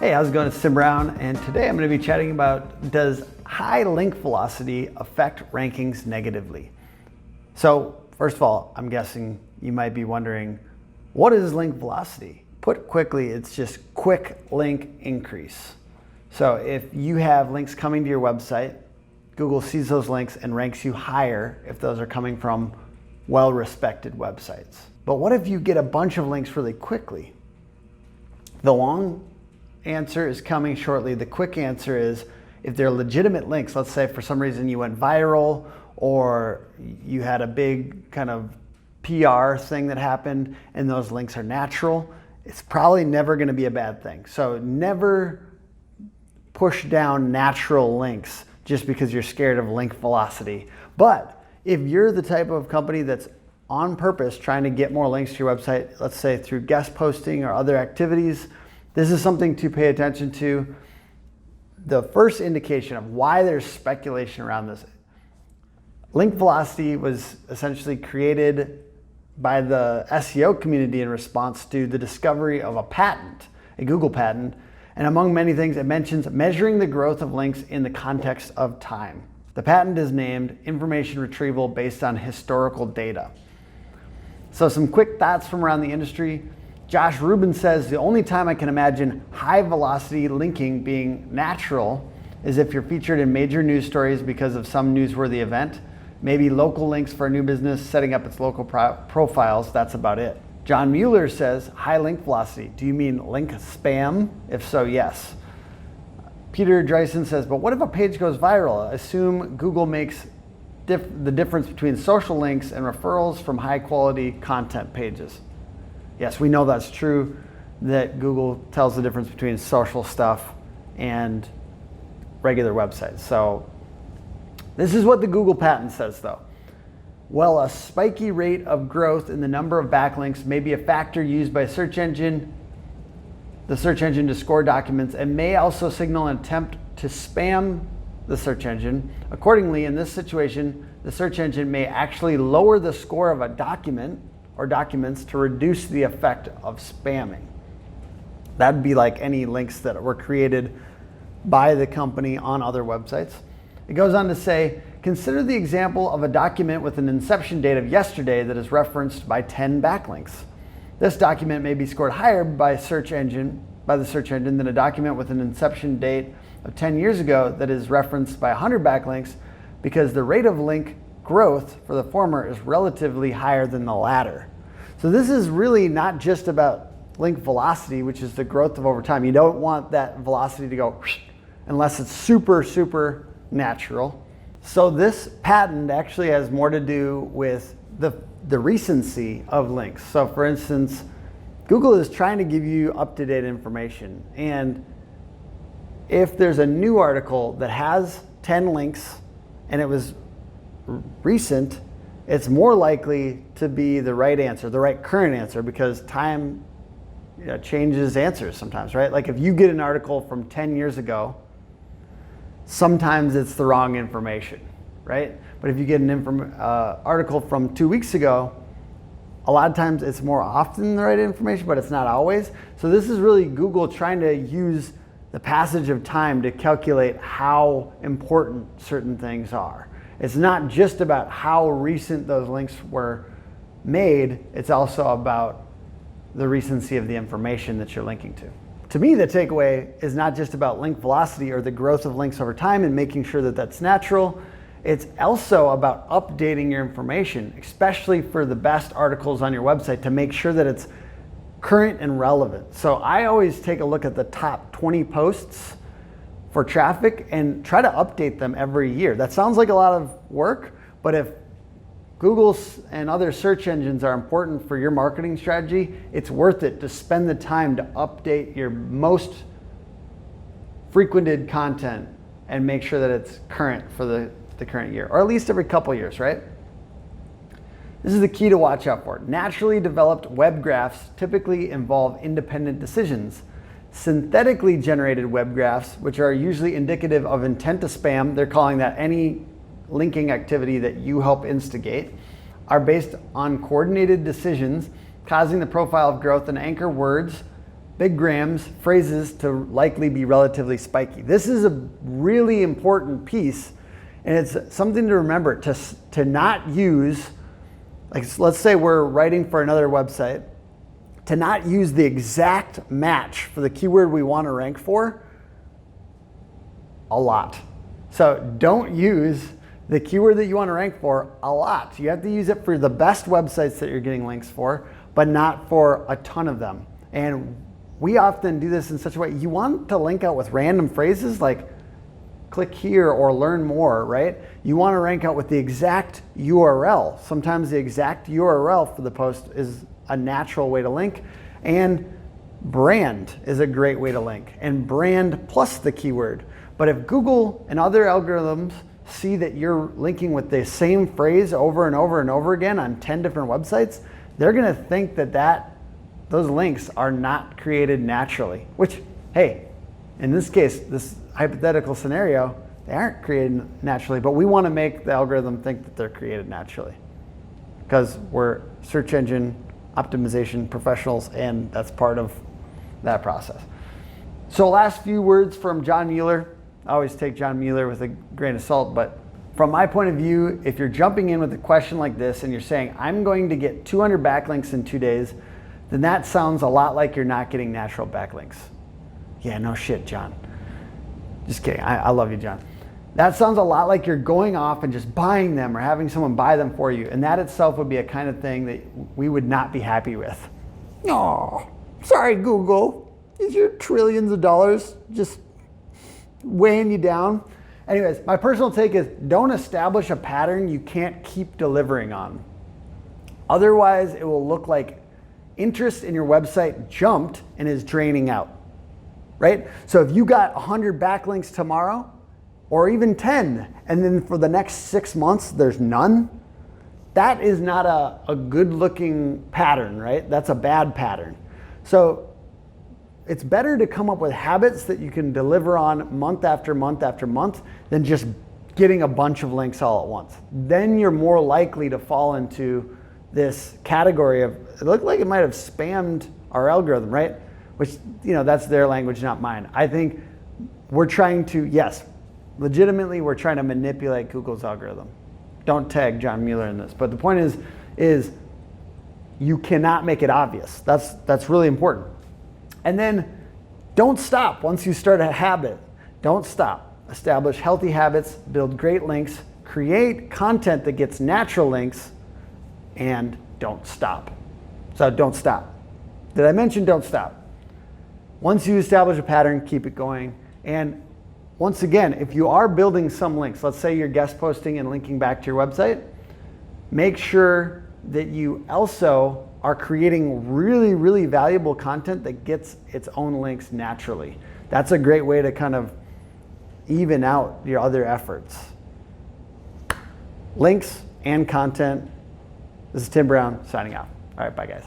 Hey, how's it going? It's Tim Brown, and today I'm going to be chatting about, does high link velocity affect rankings negatively? So first of all, I'm guessing you might be wondering, what is link velocity? Put quickly, it's just quick link increase. So if you have links coming to your website, Google sees those links and ranks you higher if those are coming from well-respected websites. But what if you get a bunch of links really quickly? The long answer is coming shortly. The quick answer is, if they're legitimate links, let's say for some reason you went viral or you had a big kind of PR thing that happened and those links are natural, it's probably never going to be a bad thing. So never push down natural links just because you're scared of link velocity. But if you're the type of company that's on purpose trying to get more links to your website, let's say through guest posting or other activities, this is something to pay attention to. The first indication of why there's speculation around this. Link velocity was essentially created by the SEO community in response to the discovery of a patent, a Google patent, and among many things, it mentions measuring the growth of links in the context of time. The patent is named information retrieval based on historical data. So some quick thoughts from around the industry. Josh Rubin says, the only time I can imagine high velocity linking being natural is if you're featured in major news stories because of some newsworthy event. Maybe local links for a new business setting up its local profiles, that's about it. John Mueller says, high link velocity. Do you mean link spam? If so, yes. Peter Dreisen says, but what if a page goes viral? Assume Google makes the difference between social links and referrals from high quality content pages. Yes, we know that's true, that Google tells the difference between social stuff and regular websites. So this is what the Google patent says though. Well, a spiky rate of growth in the number of backlinks may be a factor used by the search engine to score documents, and may also signal an attempt to spam the search engine. Accordingly, in this situation, the search engine may actually lower the score of a document or documents to reduce the effect of spamming. That'd be like any links that were created by the company on other websites. It goes on to say, consider the example of a document with an inception date of yesterday that is referenced by 10 backlinks. This document may be scored higher by the search engine than a document with an inception date of 10 years ago that is referenced by 100 backlinks, because the rate of link growth for the former is relatively higher than the latter. So this is really not just about link velocity, which is the growth of over time. You don't want that velocity to go unless it's super, super natural. So this patent actually has more to do with the recency of links. So for instance, Google is trying to give you up-to-date information. And if there's a new article that has 10 links and it was recent, it's more likely to be the right answer, the right current answer, because time changes answers sometimes, right? Like if you get an article from 10 years ago, sometimes it's the wrong information, right? But if you get an article from 2 weeks ago, a lot of times it's more often the right information, but it's not always. So this is really Google trying to use the passage of time to calculate how important certain things are. It's not just about how recent those links were made, it's also about the recency of the information that you're linking to. To me, the takeaway is not just about link velocity or the growth of links over time and making sure that that's natural. It's also about updating your information, especially for the best articles on your website, to make sure that it's current and relevant. So I always take a look at the top 20 posts for traffic and try to update them every year. That sounds like a lot of work, but if Google and other search engines are important for your marketing strategy, it's worth it to spend the time to update your most frequented content and make sure that it's current for the current year, or at least every couple years, right? This is the key to watch out for. Naturally developed web graphs typically involve independent decisions. Synthetically generated web graphs, which are usually indicative of intent to spam, they're calling that any linking activity that you help instigate, are based on coordinated decisions, causing the profile of growth and anchor words big grams, phrases to likely be relatively spiky. This is a really important piece, and it's something to remember to not use, like let's say we're writing for another website, to not use the exact match for the keyword we want to rank for a lot. So don't use the keyword that you want to rank for a lot. You have to use it for the best websites that you're getting links for, but not for a ton of them. And we often do this in such a way, you want to link out with random phrases like click here or learn more, right? You want to rank out with the exact URL. Sometimes the exact URL for the post is a natural way to link, and brand is a great way to link, and brand plus the keyword. But if Google and other algorithms see that you're linking with the same phrase over and over and over again on 10 different websites, they're gonna think that those links are not created naturally, which, hey, in this case, this hypothetical scenario, they aren't created naturally, but we wanna make the algorithm think that they're created naturally because we're search engine optimization professionals, and that's part of that process. So last few words from John Mueller. I always take John Mueller with a grain of salt, but from my point of view, if you're jumping in with a question like this and you're saying, I'm going to get 200 backlinks in 2 days, then that sounds a lot like you're not getting natural backlinks. Yeah, no shit, John. Just kidding, I love you, John. That sounds a lot like you're going off and just buying them or having someone buy them for you, and that itself would be a kind of thing that we would not be happy with. Oh, sorry, Google. Is your trillions of dollars just weighing you down? Anyways, my personal take is don't establish a pattern you can't keep delivering on. Otherwise, it will look like interest in your website jumped and is draining out, right? So if you got 100 backlinks tomorrow, or even 10, and then for the next 6 months, there's none, that is not a good looking pattern, right? That's a bad pattern. So it's better to come up with habits that you can deliver on month after month after month than just getting a bunch of links all at once. Then you're more likely to fall into this category of, it looked like it might have spammed our algorithm, right? Which, that's their language, not mine. I think we're trying to, yes, legitimately, we're trying to manipulate Google's algorithm. Don't tag John Mueller in this. But the point is you cannot make it obvious. That's really important. And then don't stop once you start a habit. Don't stop. Establish healthy habits, build great links, create content that gets natural links, and don't stop. So don't stop. Did I mention don't stop? Once you establish a pattern, keep it going. And once again, if you are building some links, let's say you're guest posting and linking back to your website, make sure that you also are creating really, really valuable content that gets its own links naturally. That's a great way to kind of even out your other efforts. Links and content. This is Tim Brown signing out. All right, bye guys.